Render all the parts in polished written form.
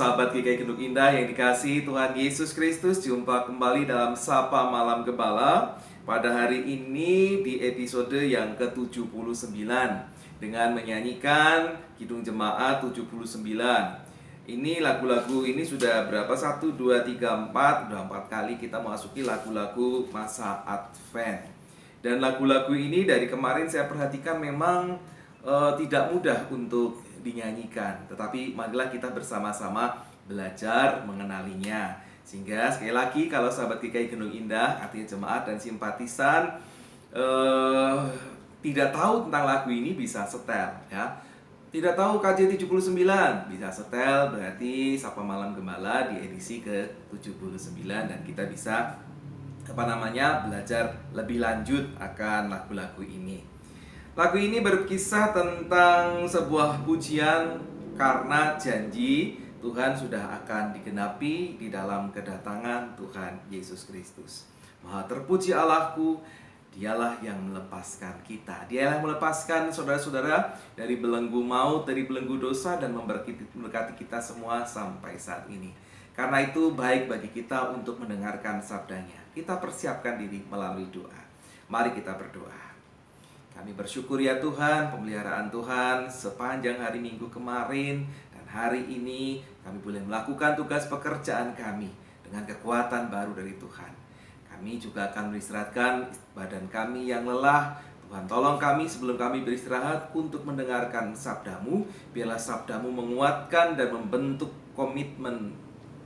sahabat GKI Genduk Indah yang dikasihi Tuhan Yesus Kristus, jumpa kembali dalam Sapa Malam Gembala pada hari ini di episode yang ke-79 dengan menyanyikan Kidung Jemaat 79. Ini lagu-lagu ini sudah berapa? 1, 2, 3, 4. Udah 4 kali kita memasuki lagu-lagu masa Advent. Dan lagu-lagu ini dari kemarin saya perhatikan memang tidak mudah untuk dinyanyikan, tetapi marilah kita bersama-sama belajar mengenalinya. Sehingga sekali lagi, kalau sahabat GKI Gendung Indah, artinya jemaat dan simpatisan, tidak tahu tentang lagu ini, bisa setel ya. Tidak tahu KJ 79, bisa setel, berarti Sapa Malam Gembala di edisi ke-79 dan kita bisa belajar lebih lanjut akan lagu-lagu ini. Lagu ini berkisah tentang sebuah pujian karena janji Tuhan sudah akan digenapi di dalam kedatangan Tuhan Yesus Kristus. Maha terpuji Allahku, Dialah yang melepaskan kita. Dialah yang melepaskan saudara-saudara dari belenggu maut, dari belenggu dosa, dan memberkati kita semua sampai saat ini. Karena itu baik bagi kita untuk mendengarkan sabdanya. Kita persiapkan diri melalui doa. Mari kita berdoa. Kami bersyukur ya Tuhan, pemeliharaan Tuhan sepanjang hari Minggu kemarin dan hari ini kami boleh melakukan tugas pekerjaan kami dengan kekuatan baru dari Tuhan. Kami juga akan beristirahatkan badan kami yang lelah. Tuhan tolong kami sebelum kami beristirahat untuk mendengarkan sabdamu. Biarlah sabdamu menguatkan dan membentuk komitmen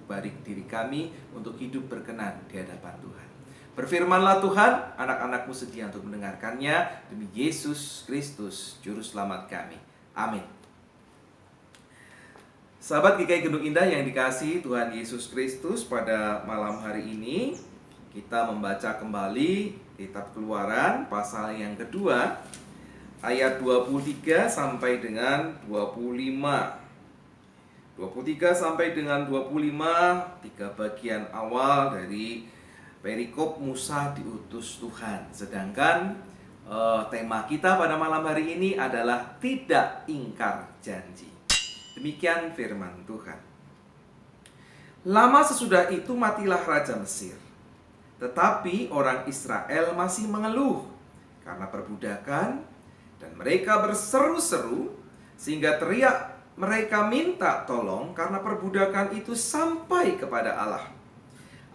bagi diri kami untuk hidup berkenan di hadapan Tuhan. Berfirmanlah Tuhan, anak-anakmu sedia untuk mendengarkannya. Demi Yesus Kristus, Juru Selamat kami. Amin. Sahabat GKI Gendung Indah yang dikasihi Tuhan Yesus Kristus, pada malam hari ini kita membaca kembali kitab Keluaran pasal yang kedua, ayat 23 sampai dengan 25. 23 sampai dengan 25, 3 bagian awal dari perikop Musa diutus Tuhan. Sedangkan tema kita pada malam hari ini adalah tidak ingkar janji. Demikian firman Tuhan. Lama sesudah itu matilah Raja Mesir. Tetapi orang Israel masih mengeluh karena perbudakan, dan mereka berseru-seru sehingga teriak mereka minta tolong karena perbudakan itu sampai kepada Allah.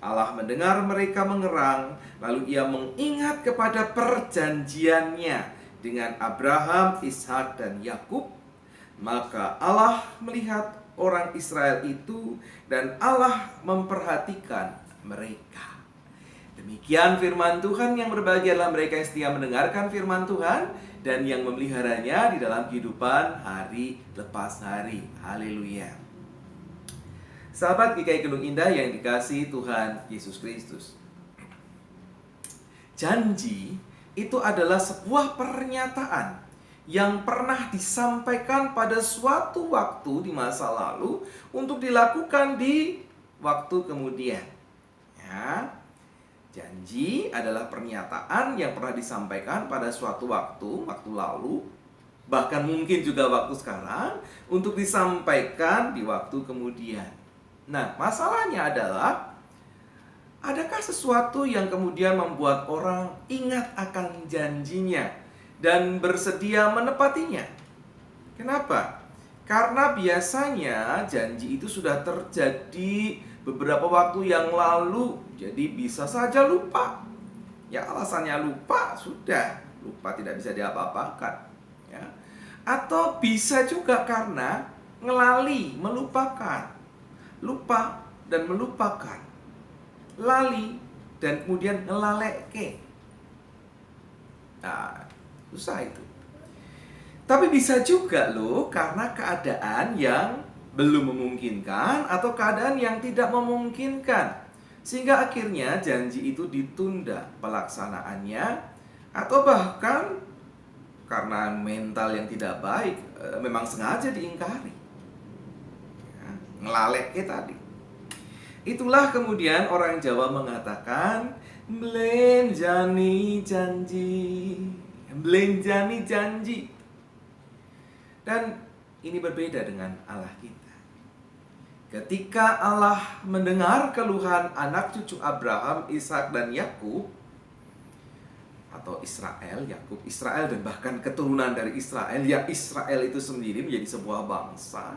Allah mendengar mereka mengerang, lalu ia mengingat kepada perjanjiannya dengan Abraham, Ishak, dan Yakub. Maka Allah melihat orang Israel itu dan Allah memperhatikan mereka. Demikian firman Tuhan. Yang berbahagia adalah mereka yang setia mendengarkan firman Tuhan dan yang memeliharanya di dalam kehidupan hari lepas hari. Haleluya. Sahabat GKI Gendung Indah yang dikasihi Tuhan Yesus Kristus, janji itu adalah sebuah pernyataan yang pernah disampaikan pada suatu waktu di masa lalu untuk dilakukan di waktu kemudian. Ya, janji adalah pernyataan yang pernah disampaikan pada suatu waktu lalu, bahkan mungkin juga waktu sekarang, untuk disampaikan di waktu kemudian. Nah, masalahnya adalah, adakah sesuatu yang kemudian membuat orang ingat akan janjinya dan bersedia menepatinya? Kenapa? Karena biasanya janji itu sudah terjadi beberapa waktu yang lalu, jadi bisa saja lupa. Ya, alasannya lupa, sudah lupa, tidak bisa diapa-apakan ya. Atau bisa juga karena ngelali, melupakan. Lupa dan melupakan, lali dan kemudian ngelaleke. Nah, susah itu. Tapi bisa juga loh karena keadaan yang belum memungkinkan atau keadaan yang tidak memungkinkan, sehingga akhirnya janji itu ditunda pelaksanaannya, atau bahkan karena mental yang tidak baik, memang sengaja diingkari. Ngelaleke tadi. Itulah kemudian orang Jawa mengatakan belenjani janji, belenjani janji. Dan ini berbeda dengan Allah kita. Ketika Allah mendengar keluhan anak cucu Abraham, Ishak dan Yakub, atau Israel, Yakub, Israel, dan bahkan keturunan dari Israel, ya Israel itu sendiri menjadi sebuah bangsa.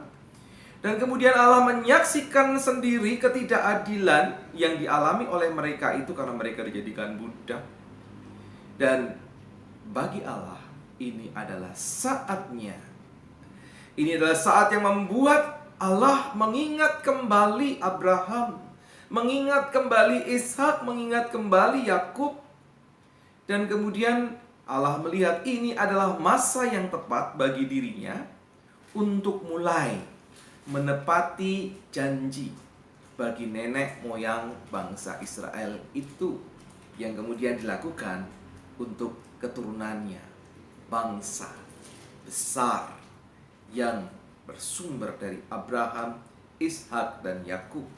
Dan kemudian Allah menyaksikan sendiri ketidakadilan yang dialami oleh mereka itu karena mereka dijadikan budak. Dan bagi Allah ini adalah saatnya. Ini adalah saat yang membuat Allah mengingat kembali Abraham, mengingat kembali Ishak, mengingat kembali Yakub. Dan kemudian Allah melihat ini adalah masa yang tepat bagi dirinya untuk mulai menepati janji bagi nenek moyang bangsa Israel itu, yang kemudian dilakukan untuk keturunannya, bangsa besar yang bersumber dari Abraham, Ishak, dan Yakub.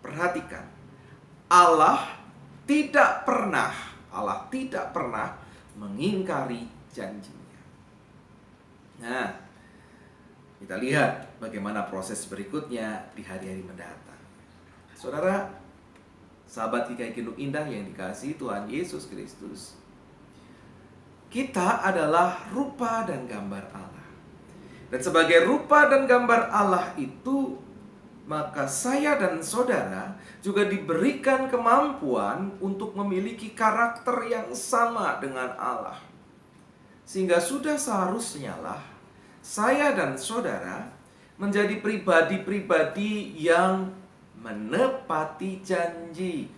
Perhatikan, Allah tidak pernah mengingkari janjinya. Nah, kita lihat bagaimana proses berikutnya di hari-hari mendatang. Saudara, sahabat GKI Gendung Indah yang dikasihi Tuhan Yesus Kristus, kita adalah rupa dan gambar Allah. Dan sebagai rupa dan gambar Allah itu, maka saya dan saudara juga diberikan kemampuan untuk memiliki karakter yang sama dengan Allah. Sehingga sudah seharusnya lah saya dan saudara menjadi pribadi-pribadi yang menepati janji,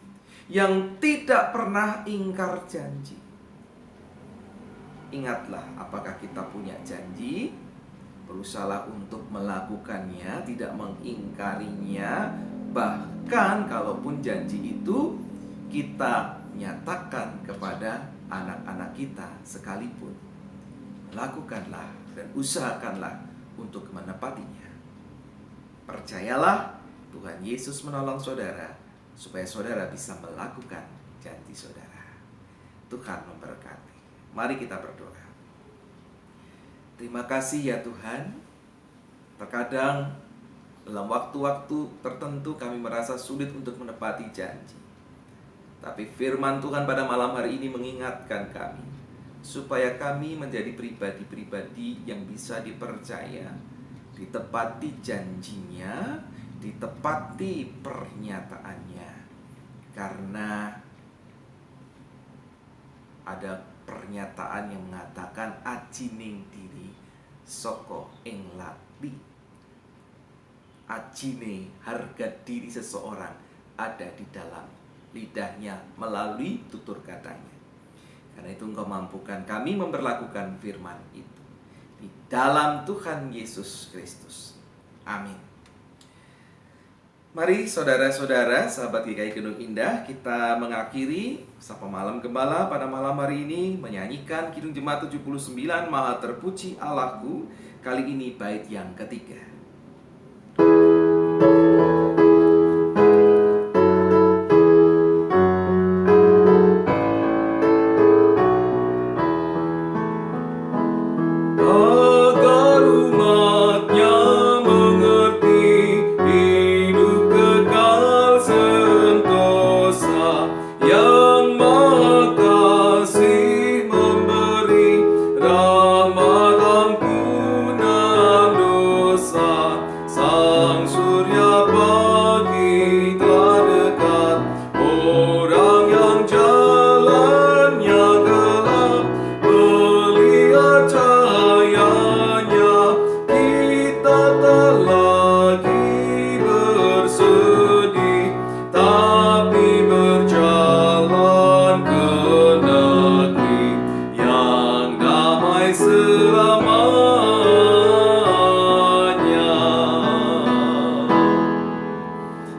yang tidak pernah ingkar janji. Ingatlah, apakah kita punya janji? Berusahalah untuk melakukannya, tidak mengingkarinya. Bahkan kalaupun janji itu kita nyatakan kepada anak-anak kita sekalipun, lakukanlah dan usahakanlah untuk menepatinya. Percayalah, Tuhan Yesus menolong saudara supaya saudara bisa melakukan janji saudara. Tuhan memberkati. Mari kita berdoa. Terima kasih ya Tuhan. Terkadang dalam waktu-waktu tertentu kami merasa sulit untuk menepati janji. Tapi firman Tuhan pada malam hari ini mengingatkan kami supaya kami menjadi pribadi-pribadi yang bisa dipercaya, ditepati janjinya, ditepati pernyataannya. Karena ada pernyataan yang mengatakan ajining diri soko ing lati. Ajine, harga diri seseorang ada di dalam lidahnya melalui tutur katanya. Karena itu Engkau mampukan kami memberlakukan firman itu di dalam Tuhan Yesus Kristus. Amin. Mari saudara-saudara, sahabat GKI Gendung Indah, kita mengakhiri Sapa Malam Gembala pada malam hari ini menyanyikan Kidung Jemaat 79 Maha Terpuji Allahku, kali ini bait yang ketiga.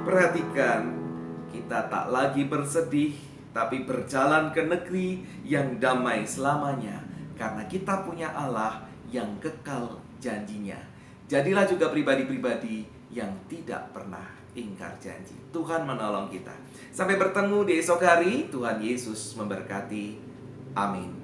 Perhatikan, kita tak lagi bersedih, tapi berjalan ke negeri yang damai selamanya. Karena kita punya Allah yang kekal janjinya. Jadilah juga pribadi-pribadi yang tidak pernah ingkar janji. Tuhan menolong kita. Sampai bertemu di esok hari. Tuhan Yesus memberkati. Amin.